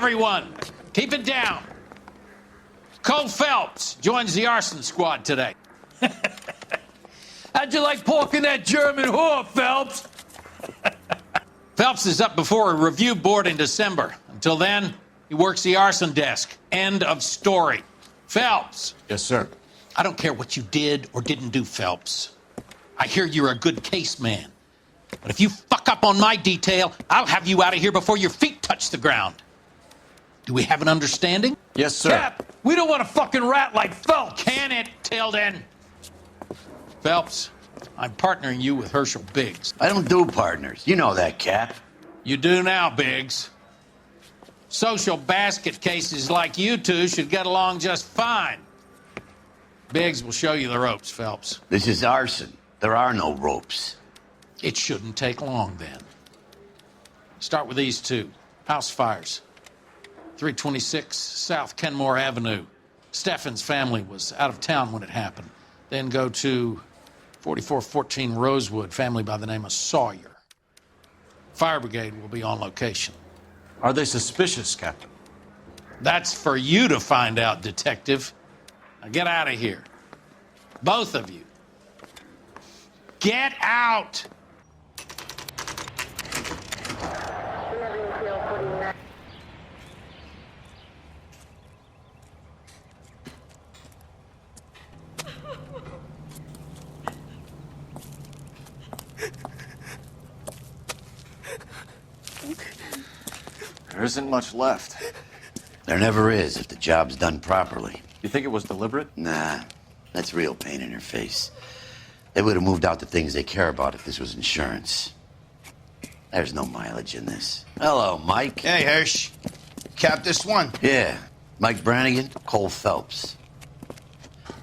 everyone, keep it down. Cole Phelps joins the arson squad today. How'd you like porking that German whore, Phelps? Phelps is up before a review board in December. Until then, he works the arson desk. End of story. Phelps. Yes, sir. I don't care what you did or didn't do, Phelps. I hear you're a good case man. But if you fuck up on my detail, I'll have you out of here before your feet touch the ground. Do we have an understanding? Yes, sir. Cap, we don't want a fucking rat like Phelps. Can it, Tilden? Phelps, I'm partnering you with Herschel Biggs. I don't do partners. You know that, Cap. You do now, Biggs. Social basket cases like you two should get along just fine. Biggs will show you the ropes, Phelps. This is arson. There are no ropes. It shouldn't take long, then. Start with these two. House fires. 326 South Kenmore Avenue. Steffen's family was out of town when it happened. Then go to 4414 Rosewood, family by the name of Sawyer. Fire brigade will be on location. Are they suspicious, Captain? That's for you to find out, Detective. Now get out of here. Both of you. Get out! There isn't much left. There never is if the job's done properly. You think it was deliberate? Nah, that's real pain in your face. They would have moved out the things they care about if this was insurance. There's no mileage in this. Hello, Mike. Hey, Hirsch. Cap this one. Yeah, Mike Brannigan, Cole Phelps.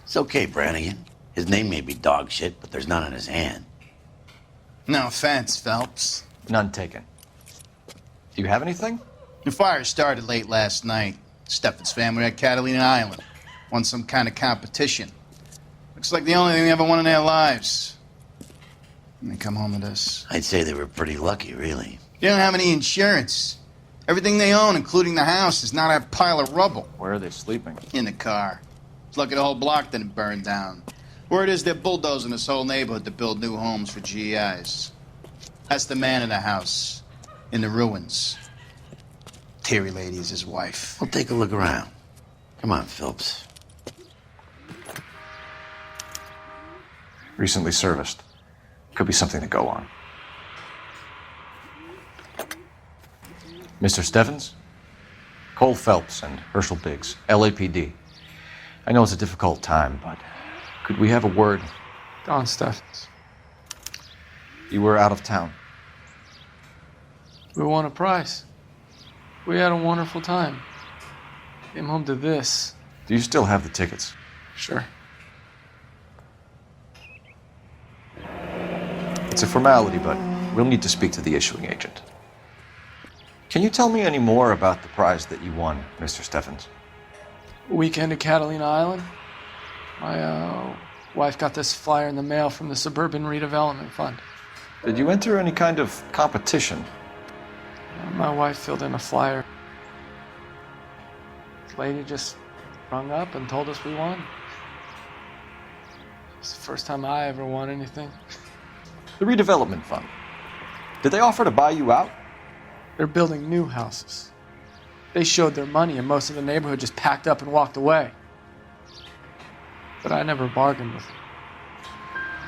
It's okay, Brannigan. His name may be dog shit, but there's none in his hand. No offense, Phelps. None taken. Do you have anything? The fire started late last night. Steffen's family at Catalina Island. Won some kind of competition. Looks like the only thing they ever won in their lives. And they come home to this. I'd say they were pretty lucky, really. They don't have any insurance. Everything they own, including the house, is not a pile of rubble. Where are they sleeping? In the car. It's lucky the whole block didn't burn down. Word is they're bulldozing this whole neighborhood to build new homes for GIs. That's the man in the house. In the ruins. Terry lady is his wife. We'll take a look around. Come on, Phelps. Recently serviced. Could be something to go on. Mr. Steffens? Cole Phelps and Herschel Biggs, LAPD. I know it's a difficult time, but could we have a word? Don Steffens. You were out of town. We won a prize. We had a wonderful time. Came home to this. Do you still have the tickets? Sure. It's a formality, but we'll need to speak to the issuing agent. Can you tell me any more about the prize that you won, Mr. Steffens? Weekend at Catalina Island. My wife got this flyer in the mail from the Suburban Redevelopment Fund. Did you enter any kind of competition? My wife filled in a flyer. The lady just rung up and told us we won. It's the first time I ever won anything. The redevelopment fund. Did they offer to buy you out? They're building new houses. They showed their money and most of the neighborhood just packed up and walked away. But I never bargained with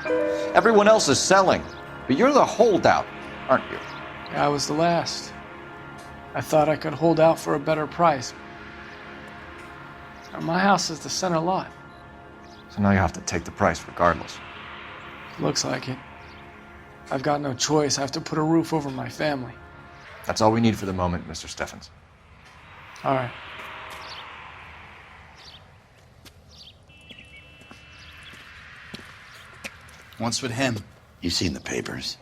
them. Everyone else is selling, but you're the holdout, aren't you? I was the last. I thought I could hold out for a better price. My house is the center lot. So now you have to take the price regardless. Looks like it. I've got no choice. I have to put a roof over my family. That's all we need for the moment, Mr. Steffens. All right. What's with him? You've seen the papers.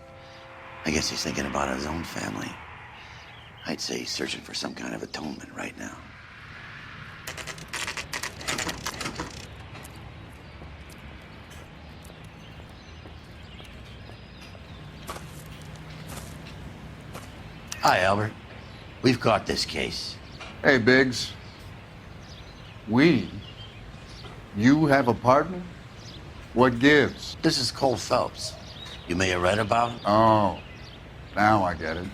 I guess he's thinking about his own family. I'd say he's searching for some kind of atonement right now. Hi, Albert. We've caught this case. Hey, Biggs. You have a partner? What gives? This is Cole Phelps. You may have read about him. Oh, now I get it.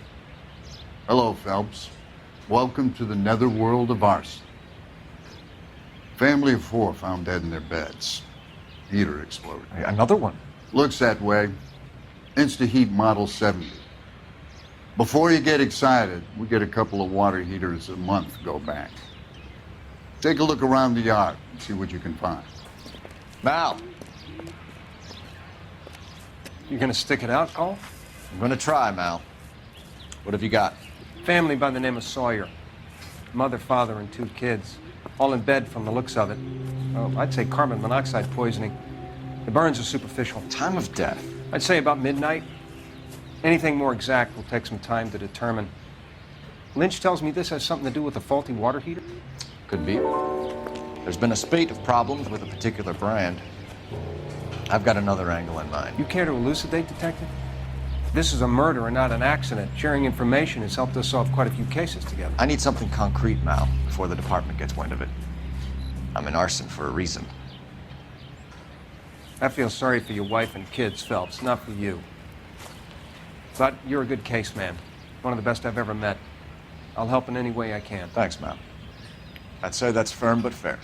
Hello, Phelps. Welcome to the netherworld of Arson. Family of 4 found dead in their beds. Heater exploded. Hey, another one. Looks that way. Insta-Heat Model 70. Before you get excited, we get a couple of water heaters a month go back. Take a look around the yard and see what you can find. Mal, You gonna stick it out, Cole? I'm gonna try, Mal. What have you got? Family by the name of Sawyer. Mother, father, and 2 kids. All in bed from the looks of it. Oh, I'd say carbon monoxide poisoning. The burns are superficial. Time of death. I'd say about midnight. Anything more exact will take some time to determine. Lynch tells me this has something to do with a faulty water heater. Could be. There's been a spate of problems with a particular brand. I've got another angle in mind. You care to elucidate, Detective? This is a murder and not an accident. Sharing information has helped us solve quite a few cases together. I need something concrete, Mal, before the department gets wind of it. I'm in arson for a reason. I feel sorry for your wife and kids, Phelps, not for you. But you're a good case man. One of the best I've ever met. I'll help in any way I can. Thanks, Mal. I'd say that's firm but fair.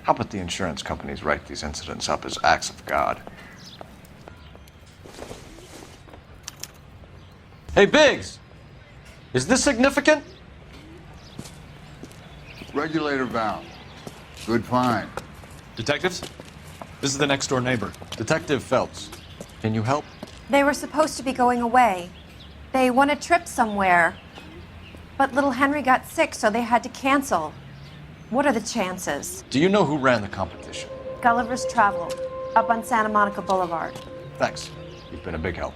How about the insurance companies write these incidents up as acts of God? Hey, Biggs! Is this significant? Regulator valve. Good find. Detectives? This is the next door neighbor. Detective Phelps, can you help? They were supposed to be going away. They won a trip somewhere. But little Henry got sick, so they had to cancel. What are the chances? Do you know who ran the competition? Gulliver's Travel, up on Santa Monica Boulevard. Thanks. You've been a big help.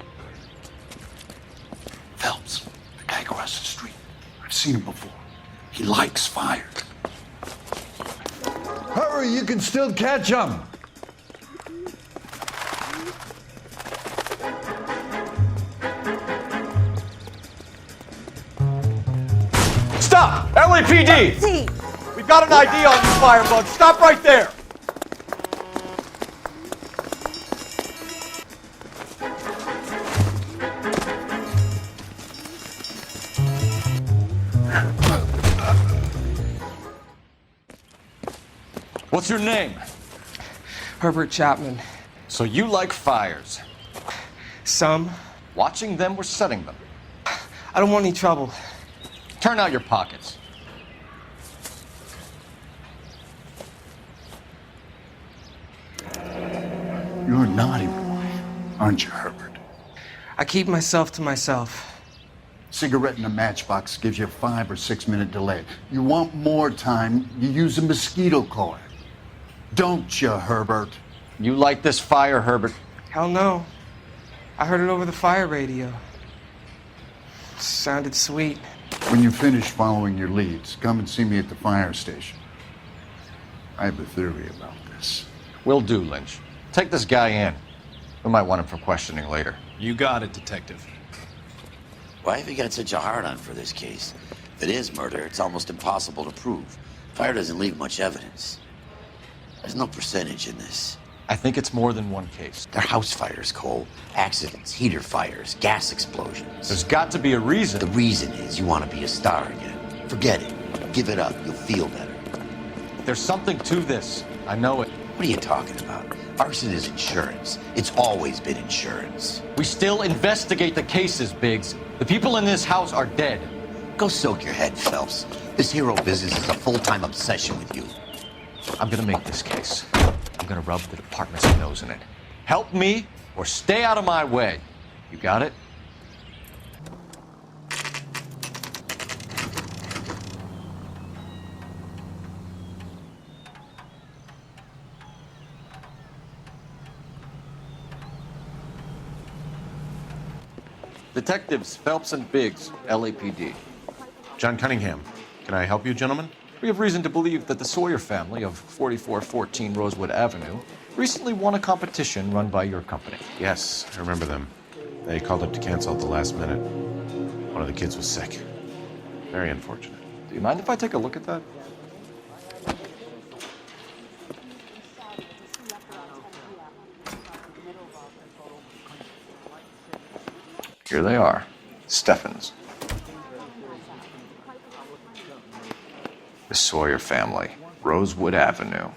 Phelps, the guy across the street. I've seen him before. He likes fire. Hurry, you can still catch him. Stop! LAPD! See, We've got an ID on you, firebug. Stop right there! What's your name? Herbert Chapman. So you like fires. Some. Watching them or setting them? I don't want any trouble. Turn out your pockets. You're a naughty boy, aren't you, Herbert? I keep myself to myself. Cigarette in a matchbox gives you a 5 or 6 minute delay. You want more time, you use a mosquito coil. Don't you, Herbert? You like this fire, Herbert? Hell no. I heard it over the fire radio. Sounded sweet. When you finish following your leads, come and see me at the fire station. I have a theory about this. Will do, Lynch. Take this guy in. We might want him for questioning later. You got it, Detective. Why have you got such a hard-on for this case? If it is murder, it's almost impossible to prove. Fire doesn't leave much evidence. There's no percentage in this. I think it's more than one case. They're house fires, Cole. Accidents, heater fires, gas explosions. There's got to be a reason. The reason is you want to be a star again. Forget it. Give it up. You'll feel better. There's something to this. I know it. What are you talking about? Arson is insurance. It's always been insurance. We still investigate the cases, Biggs. The people in this house are dead. Go soak your head, Phelps. This hero business is a full-time obsession with you. I'm gonna make this case. I'm gonna rub the department's nose in it. Help me or stay out of my way. You got it? Detectives Phelps and Biggs, LAPD. John Cunningham. Can I help you, gentlemen? We have reason to believe that the Sawyer family of 4414 Rosewood Avenue recently won a competition run by your company. Yes, I remember them. They called up to cancel at the last minute. One of the kids was sick. Very unfortunate. Do you mind if I take a look at that? Here they are. Steffens. The Sawyer family, Rosewood Avenue.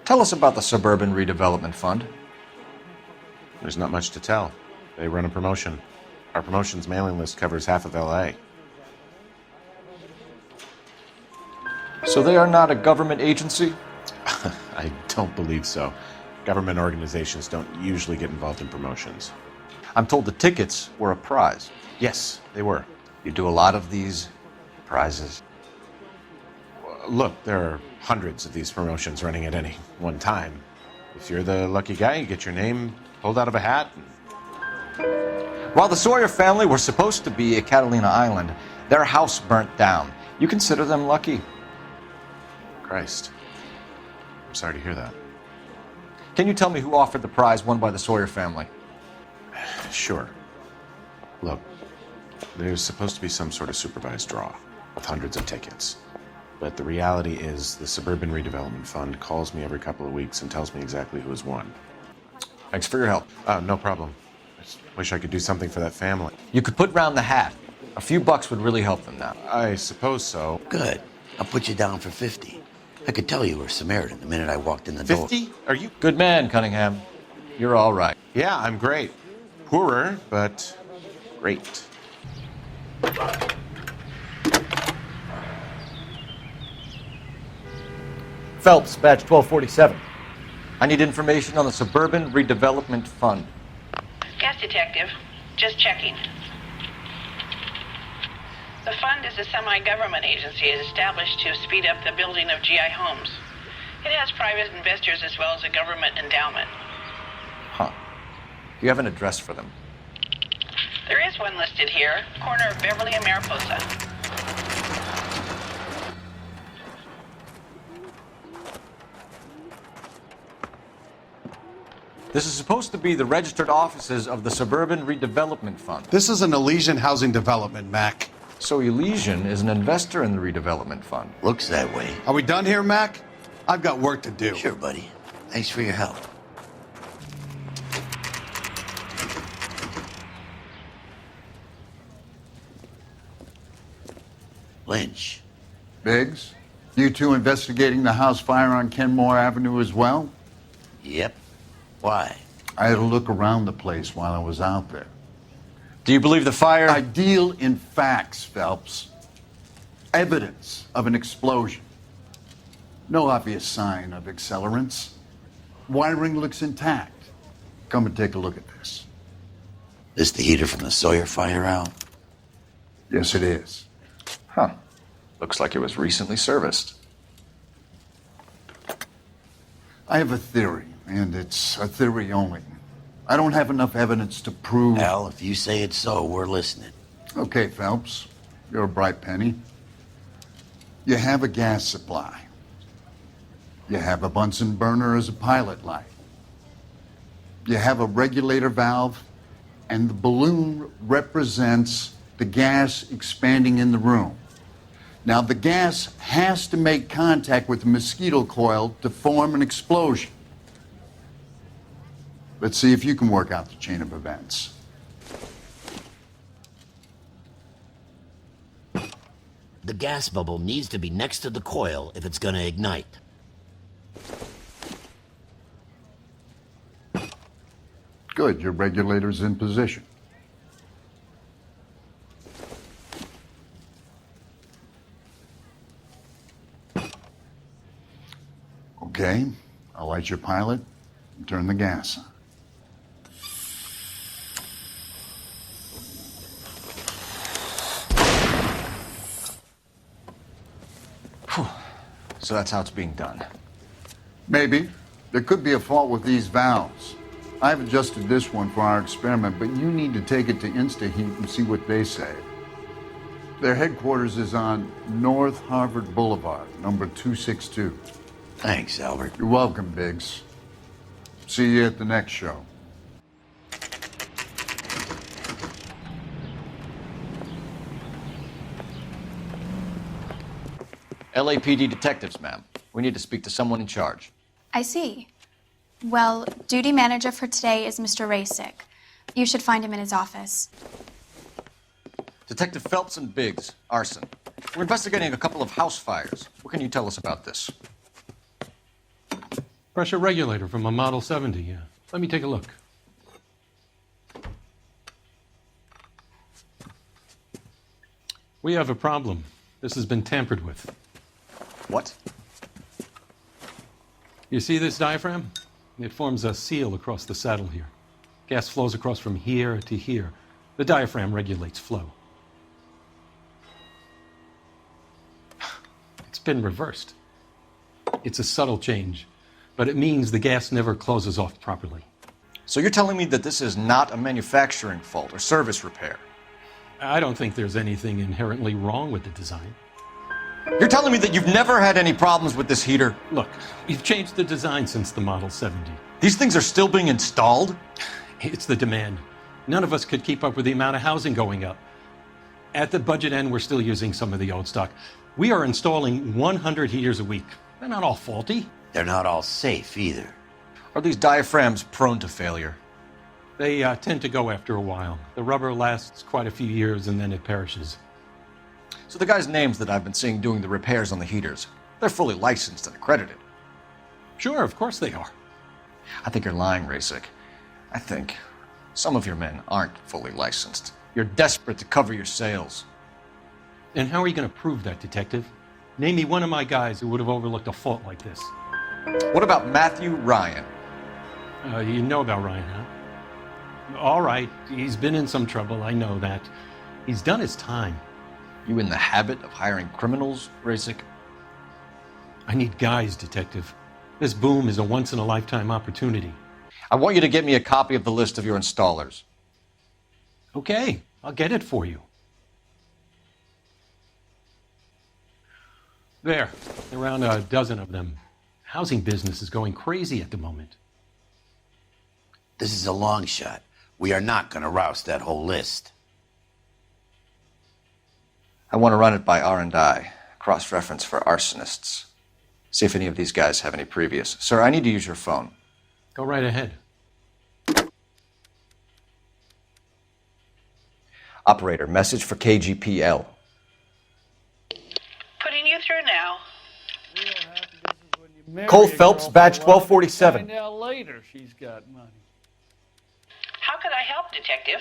Tell us about the Suburban Redevelopment Fund. There's not much to tell. They run a promotion. Our promotions mailing list covers half of LA. So they are not a government agency? I don't believe so. Government organizations don't usually get involved in promotions. I'm told the tickets were a prize. Yes, they were. You do a lot of these prizes. Look, there are hundreds of these promotions running at any one time. If you're the lucky guy, you get your name pulled out of a hat. While the Sawyer family were supposed to be at Catalina Island, their house burnt down. You consider them lucky? Christ. I'm sorry to hear that. Can you tell me who offered the prize won by the Sawyer family? Sure. Look, there's supposed to be some sort of supervised draw with hundreds of tickets. But the reality is the Suburban Redevelopment Fund calls me every couple of weeks and tells me exactly who has won. Thanks for your help. No problem. I just wish I could do something for that family. You could put round the hat. A few bucks would really help them now. I suppose so. Good. I'll put you down for 50. I could tell you were Samaritan the minute I walked in the door. 50? Are you... Good man, Cunningham. You're all right. Yeah, I'm great. Poorer, but great. Phelps, badge 1247. I need information on the Suburban Redevelopment Fund. Yes, Detective. Just checking. The fund is a semi-government agency established to speed up the building of GI homes. It has private investors as well as a government endowment. Huh. Do you have an address for them? There is one listed here, corner of Beverly and Mariposa. This is supposed to be the registered offices of the Suburban Redevelopment Fund. This is an Elysian housing development, Mac. So Elysian is an investor in the redevelopment fund. Looks that way. Are we done here, Mac? I've got work to do. Sure, buddy. Thanks for your help. Lynch. Biggs, you two investigating the house fire on Kenmore Avenue as well? Yep. Why? I had a look around the place while I was out there. Do you believe the fire? I deal in facts, Phelps. Evidence of an explosion. No obvious sign of accelerants. Wiring looks intact. Come and take a look at this. This the heater from the Sawyer fire out? Yes, it is. Huh. Looks like it was recently serviced. I have a theory, and it's a theory only. I don't have enough evidence to prove... Al, if you say it's so, we're listening. Okay, Phelps. You're a bright penny. You have a gas supply. You have a Bunsen burner as a pilot light. You have a regulator valve, and the balloon represents the gas expanding in the room. Now, the gas has to make contact with the mosquito coil to form an explosion. Let's see if you can work out the chain of events. The gas bubble needs to be next to the coil if it's gonna ignite. Good, your regulator's in position. Okay, I'll light your pilot and turn the gas on. So that's how it's being done. Maybe. There could be a fault with these valves. I've adjusted this one for our experiment, but you need to take it to InstaHeat and see what they say. Their headquarters is on North Harvard Boulevard, number 262. Thanks, Albert. You're welcome, Biggs. See you at the next show. LAPD detectives, ma'am. We need to speak to someone in charge. I see. Well, duty manager for today is Mr. Rasick. You should find him in his office. Detective Phelps and Biggs, Arson. We're investigating a couple of house fires. What can you tell us about this? Pressure regulator from a Model 70, yeah. Let me take a look. We have a problem. This has been tampered with. What? You see this diaphragm? It forms a seal across the saddle here. Gas flows across from here to here. The diaphragm regulates flow. It's been reversed. It's a subtle change, but it means the gas never closes off properly. So you're telling me that this is not a manufacturing fault or service repair? I don't think there's anything inherently wrong with the design. You're telling me that you've never had any problems with this heater? Look, we've changed the design since the Model 70. These things are still being installed? It's the demand. None of us could keep up with the amount of housing going up. At the budget end, we're still using some of the old stock. We are installing 100 heaters a week. They're not all faulty. They're not all safe either. Are these diaphragms prone to failure? They tend to go after a while. The rubber lasts quite a few years and then it perishes. So the guys' names that I've been seeing doing the repairs on the heaters, they're fully licensed and accredited. Sure, of course they are. I think you're lying, Rasick. I think some of your men aren't fully licensed. You're desperate to cover your sales. And how are you going to prove that, Detective? Name me one of my guys who would have overlooked a fault like this. What about Matthew Ryan? You know about Ryan, huh? All right, he's been in some trouble, I know that. He's done his time. You in the habit of hiring criminals, Rasick? I need guys, Detective. This boom is a once-in-a-lifetime opportunity. I want you to get me a copy of the list of your installers. Okay, I'll get it for you. There, around a dozen of them. Housing business is going crazy at the moment. This is a long shot. We are not going to roust that whole list. I want to run it by R&I, cross-reference for arsonists. See if any of these guys have any previous. Sir, I need to use your phone. Go right ahead. Operator, message for KGPL. Putting you through now. Cole Phelps, badge 1247. Find out later she's got money. How could I help, Detective?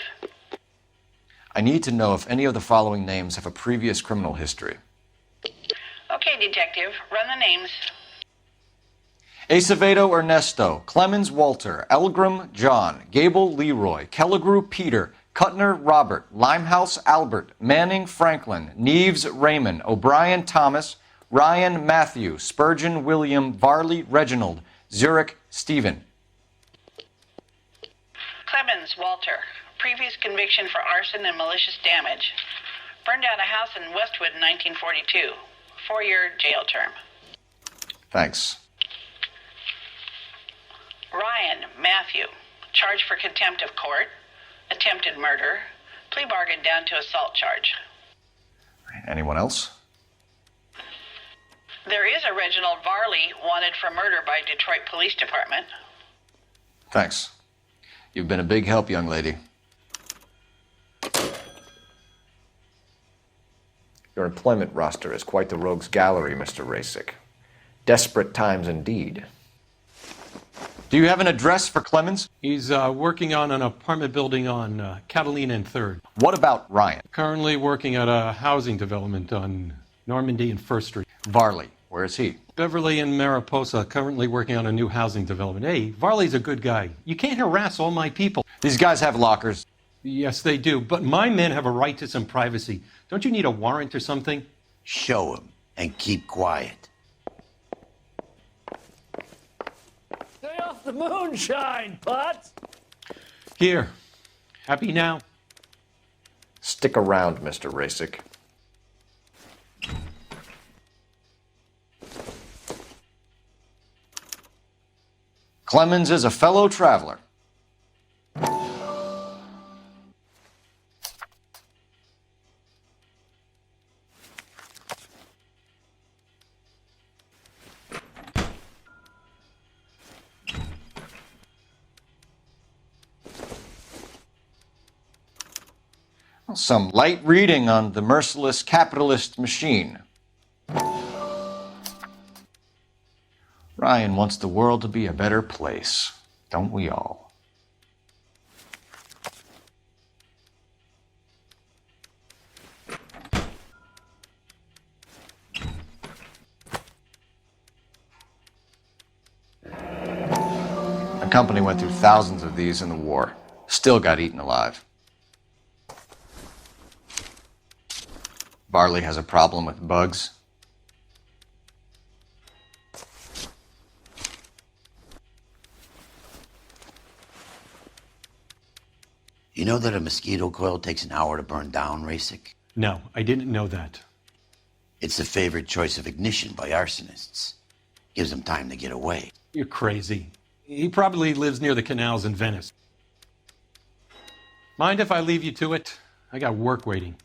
I need to know if any of the following names have a previous criminal history. Okay, Detective. Run the names. Acevedo Ernesto, Clemens Walter, Elgram John, Gable Leroy, Kelligrew Peter, Cutner Robert, Limehouse Albert, Manning Franklin, Neves Raymond, O'Brien Thomas, Ryan Matthew, Spurgeon William, Varley Reginald, Zurich Stephen. Clemens Walter. Previous conviction for arson and malicious damage. Burned down a house in Westwood in 1942. 4-year jail term. Thanks. Ryan Matthew. Charged for contempt of court. Attempted murder. Plea bargain down to assault charge. Anyone else? There is a Reginald Varley wanted for murder by Detroit Police Department. Thanks. You've been a big help, young lady. Your employment roster is quite the rogues gallery, Mr. Rasick. Desperate times indeed. Do you have an address for Clemens? He's working on an apartment building on Catalina and 3rd. What about Ryan? Currently working at a housing development on Normandy and 1st Street. Varley, where is he? Beverly and Mariposa, currently working on a new housing development. Hey, Varley's a good guy. You can't harass all my people. These guys have lockers. Yes, they do, but my men have a right to some privacy. Don't you need a warrant or something? Show him and keep quiet. Stay off the moonshine, Potts. Here. Happy now? Stick around, Mr. Rasick. Clemens is a fellow traveler. Some light reading on the merciless capitalist machine. Ryan wants the world to be a better place, don't we all? The company went through thousands of these in the war. Still got eaten alive. Barley has a problem with bugs. You know that a mosquito coil takes an hour to burn down, Rasic? No, I didn't know that. It's the favorite choice of ignition by arsonists. Gives them time to get away. You're crazy. He probably lives near the canals in Venice. Mind if I leave you to it? I got work waiting.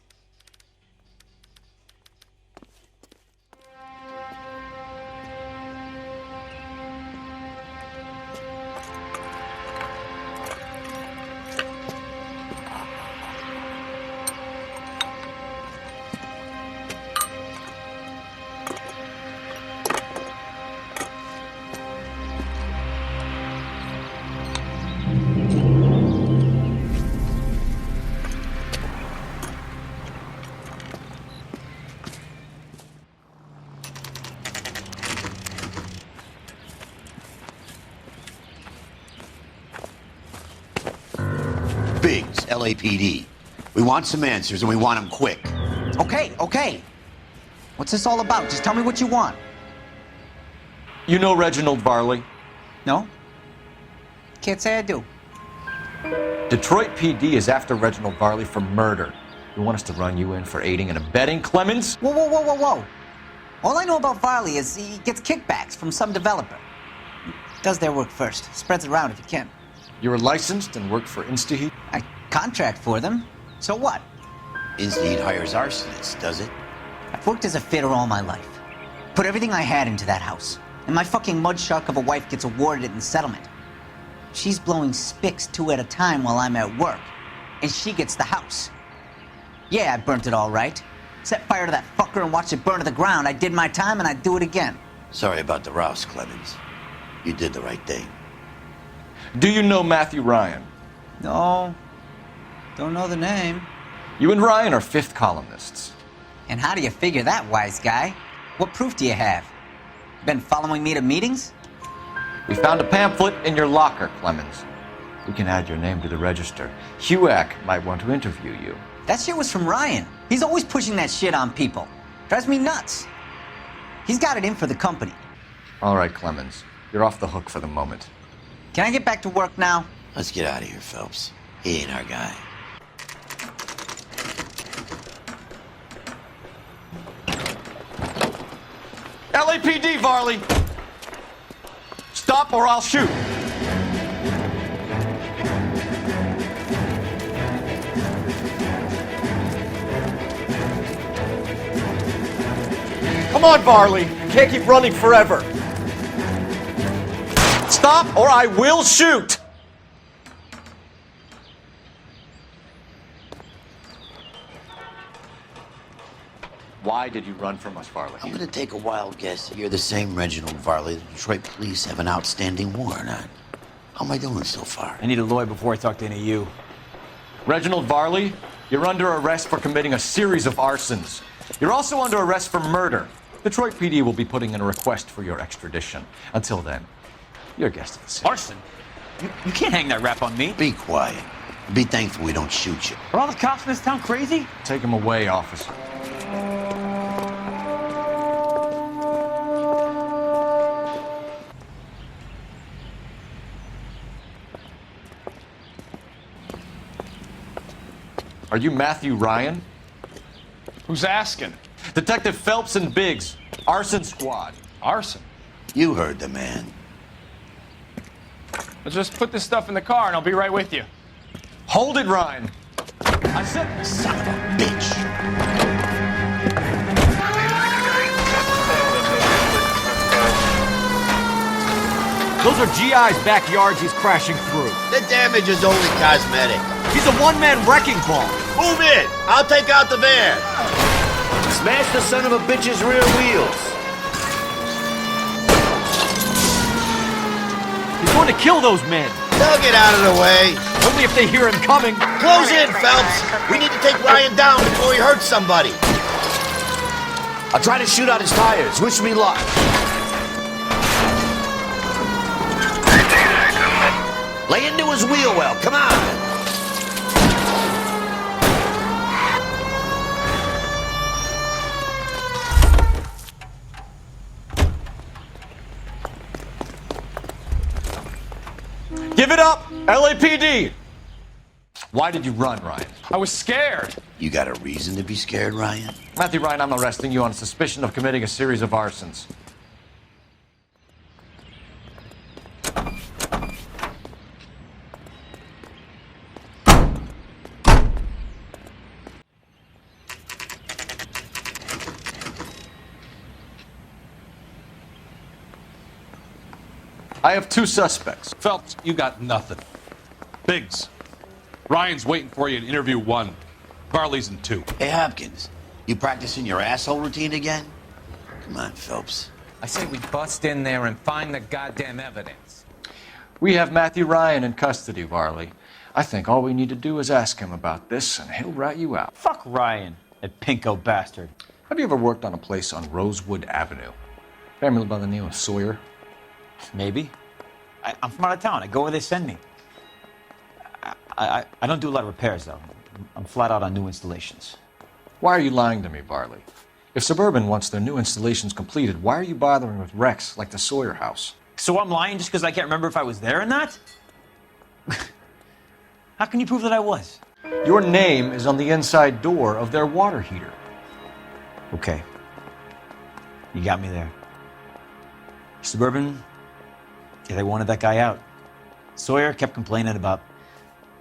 Biggs, LAPD. We want some answers, and we want them quick. Okay. What's this all about? Just tell me what you want. You know Reginald Varley? No? Can't say I do. Detroit PD is after Reginald Varley for murder. You want us to run you in for aiding and abetting Clemens? Whoa. All I know about Varley is he gets kickbacks from some developer. Does their work first. Spreads it around if he can. You were licensed and worked for InstaHeat? I contract for them. So what? InstaHeat hires arsonists, does it? I've worked as a fitter all my life. Put everything I had into that house. And my fucking mudshark of a wife gets awarded it in settlement. She's blowing spics 2 at a time while I'm at work. And she gets the house. Yeah, I burnt it all right. Set fire to that fucker and watched it burn to the ground. I did my time and I'd do it again. Sorry about the rouse, Clemens. You did the right thing. Do you know Matthew Ryan? No. Don't know the name. You and Ryan are fifth columnists. And how do you figure that, wise guy? What proof do you have? Been following me to meetings? We found a pamphlet in your locker, Clemens. We can add your name to the register. HUAC might want to interview you. That shit was from Ryan. He's always pushing that shit on people. Drives me nuts. He's got it in for the company. All right, Clemens. You're off the hook for the moment. Can I get back to work now? Let's get out of here, Phelps. He ain't our guy. LAPD, Varley! Stop or I'll shoot! Come on, Varley! You can't keep running forever! Stop or I will shoot! Why did you run from us, Varley? I'm gonna take a wild guess you're the same Reginald Varley the Detroit police have an outstanding warrant on. How am I doing so far? I need a lawyer before I talk to any of you. Reginald Varley, you're under arrest for committing a series of arsons. You're also under arrest for murder. Detroit PD will be putting in a request for your extradition. Until then, you're a guest of the city. Arson? You can't hang that rap on me. Be quiet. Be thankful we don't shoot you. Are all the cops in this town crazy? Take him away, officer. Are you Matthew Ryan? Who's asking? Detective Phelps and Biggs, Arson Squad. Arson? You heard the man. Let's just put this stuff in the car and I'll be right with you. Hold it, Ryan. I said, Son of a bitch. Those are GI's backyards he's crashing through. The damage is only cosmetic. He's a one-man wrecking ball. Move in. I'll take out the van. Smash the son of a bitch's rear wheels. He's going to kill those men. They'll get out of the way. Only if they hear him coming. Close in, Phelps. We need to take Ryan down before he hurts somebody. I'll try to shoot out his tires. Wish me luck. Lay into his wheel well. Come on. give it up, LAPD! Why did you run, Ryan? I was scared. You got a reason to be scared, Ryan? Matthew Ryan, I'm arresting you on suspicion of committing a series of arsons. I have two suspects. Phelps, you got nothing. Biggs, Ryan's waiting for you in interview 1. Varley's in 2. Hey, Hopkins, you practicing your asshole routine again? Come on, Phelps. I say we bust in there and find the goddamn evidence. We have Matthew Ryan in custody, Varley. I think all we need to do is ask him about this, and he'll rat you out. Fuck Ryan, that pinko bastard. Have you ever worked on a place on Rosewood Avenue? Family by the name of Sawyer? Maybe. I'm from out of town. I go where they send me. I don't do a lot of repairs, though. I'm flat out on new installations. Why are you lying to me, Varley? If Suburban wants their new installations completed, why are you bothering with wrecks like the Sawyer house? So I'm lying just because I can't remember if I was there or not? How can you prove that I was? Your name is on the inside door of their water heater. Okay. You got me there. Suburban, yeah, they wanted that guy out. Sawyer kept complaining about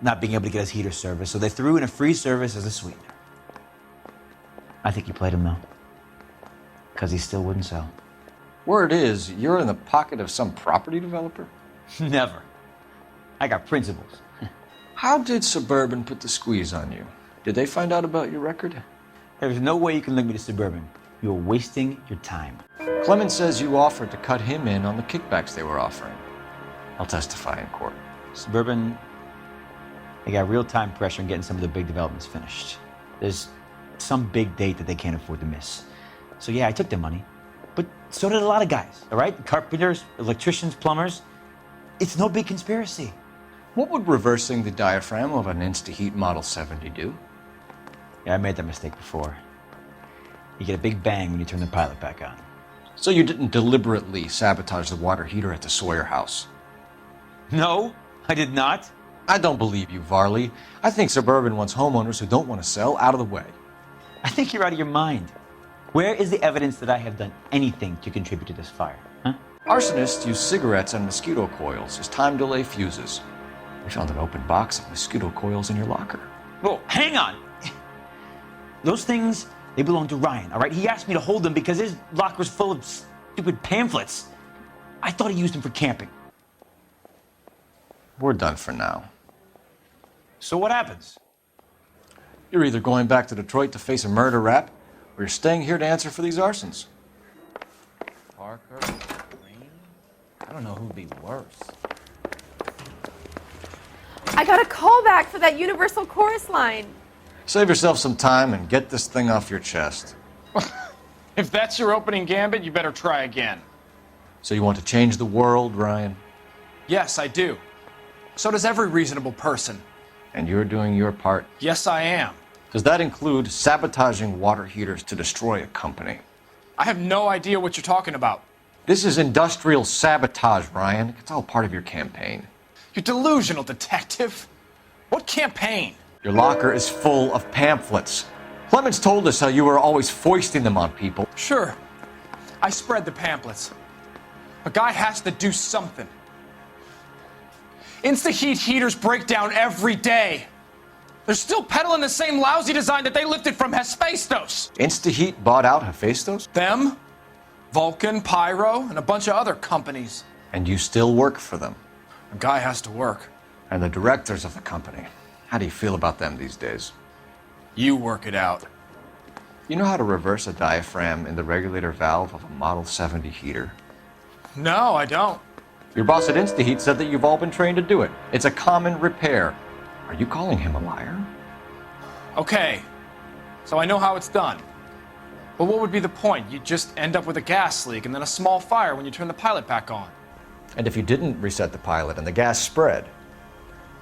not being able to get his heater service, so they threw in a free service as a sweetener. I think you played him, though, because he still wouldn't sell. Word is, you're in the pocket of some property developer? Never. I got principles. How did Suburban put the squeeze on you? Did they find out about your record? There's no way you can link me to Suburban. You're wasting your time. Clemens says you offered to cut him in on the kickbacks they were offering. I'll testify in court. Suburban, they got real time pressure on getting some of the big developments finished. There's some big date that they can't afford to miss. So yeah, I took their money, but so did a lot of guys, all right? Carpenters, electricians, plumbers. It's no big conspiracy. What would reversing the diaphragm of an Insta-Heat Model 70 do? Yeah, I made that mistake before. You get a big bang when you turn the pilot back on. So you didn't deliberately sabotage the water heater at the Sawyer house? No, I did not. I don't believe you, Varley. I think Suburban wants homeowners who don't want to sell out of the way. I think you're out of your mind. Where is the evidence that I have done anything to contribute to this fire? Huh? Arsonists use cigarettes and mosquito coils as time delay fuses. We found an open box of mosquito coils in your locker. Whoa, hang on. Those things, they belong to Ryan, all right? He asked me to hold them because his locker's full of stupid pamphlets. I thought he used them for camping. We're done for now. So what happens? You're either going back to Detroit to face a murder rap, or you're staying here to answer for these arsons. Parker, Green? I don't know who'd be worse. I got a call back for that Universal Chorus line. Save yourself some time and get this thing off your chest. If that's your opening gambit, you better try again. So you want to change the world, Ryan? Yes, I do. So does every reasonable person. And you're doing your part? Yes, I am. Does that include sabotaging water heaters to destroy a company? I have no idea what you're talking about. This is industrial sabotage, Ryan. It's all part of your campaign. You delusional detective. What campaign? Your locker is full of pamphlets. Clemens told us how you were always foisting them on people. Sure. I spread the pamphlets. A guy has to do something. Insta-heat heaters break down every day. They're still peddling the same lousy design that they lifted from Hephaestus. Insta-heat bought out Hephaestus? Them, Vulcan, Pyro, and a bunch of other companies. And you still work for them? A guy has to work. And the directors of the company. How do you feel about them these days? You work it out. You know how to reverse a diaphragm in the regulator valve of a Model 70 heater? No, I don't. Your boss at InstaHeat said that you've all been trained to do it. It's a common repair. Are you calling him a liar? Okay, so I know how it's done. But what would be the point? You'd just end up with a gas leak and then a small fire when you turn the pilot back on. And if you didn't reset the pilot and the gas spread,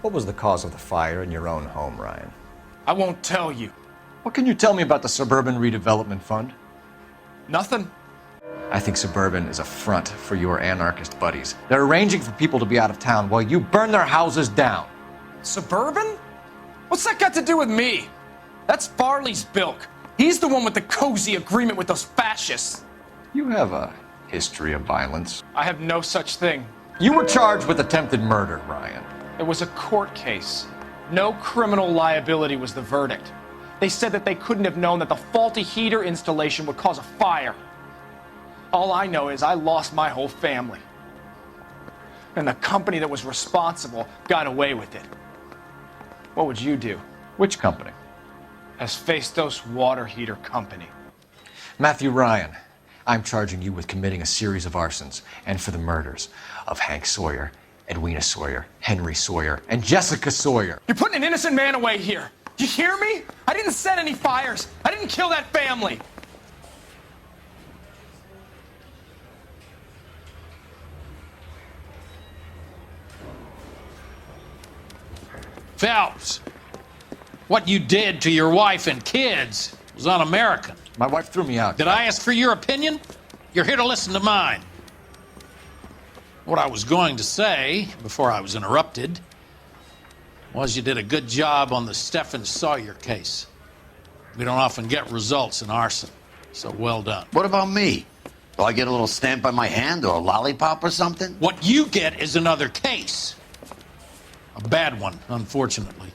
what was the cause of the fire in your own home, Ryan? I won't tell you. What can you tell me about the Suburban Redevelopment Fund? Nothing. I think Suburban is a front for your anarchist buddies. They're arranging for people to be out of town while you burn their houses down. Suburban? What's that got to do with me? That's Farley's bilk. He's the one with the cozy agreement with those fascists. You have a history of violence. I have no such thing. You were charged with attempted murder, Ryan. It was a court case. No criminal liability was the verdict. They said that they couldn't have known that the faulty heater installation would cause a fire. All I know is I lost my whole family. And the company that was responsible got away with it. What would you do? Which company? Hephaestus Water Heater Company. Matthew Ryan, I'm charging you with committing a series of arsons and for the murders of Hank Sawyer, Edwina Sawyer, Henry Sawyer, and Jessica Sawyer. You're putting an innocent man away here. Do you hear me? I didn't set any fires. I didn't kill that family. Phelps, what you did to your wife and kids was un-American. My wife threw me out. Did I ask for your opinion? You're here to listen to mine. What I was going to say, before I was interrupted, was you did a good job on the Stephen Sawyer case. We don't often get results in arson, so well done. What about me? Do I get a little stamp on my hand or a lollipop or something? What you get is another case. A bad one, unfortunately.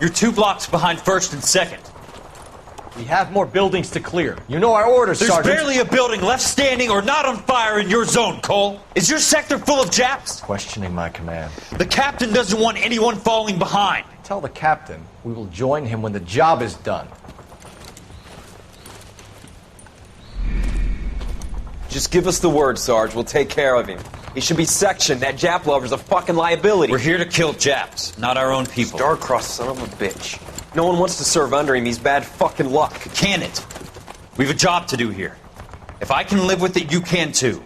You're 2 blocks behind 1st and 2nd. We have more buildings to clear. You know our orders, There's Sergeant. barely a building left standing or not on fire in your zone, Cole. Is your sector full of Japs? Questioning my command. The captain doesn't want anyone falling behind. Tell the captain we will join him when the job is done. Just give us the word, Sarge. We'll take care of him. He should be sectioned. That Jap lover's a fucking liability. We're here to kill Japs, not our own people. Star-crossed son of a bitch. No one wants to serve under him. He's bad fucking luck. Can it? We have a job to do here. If I can live with it, you can too.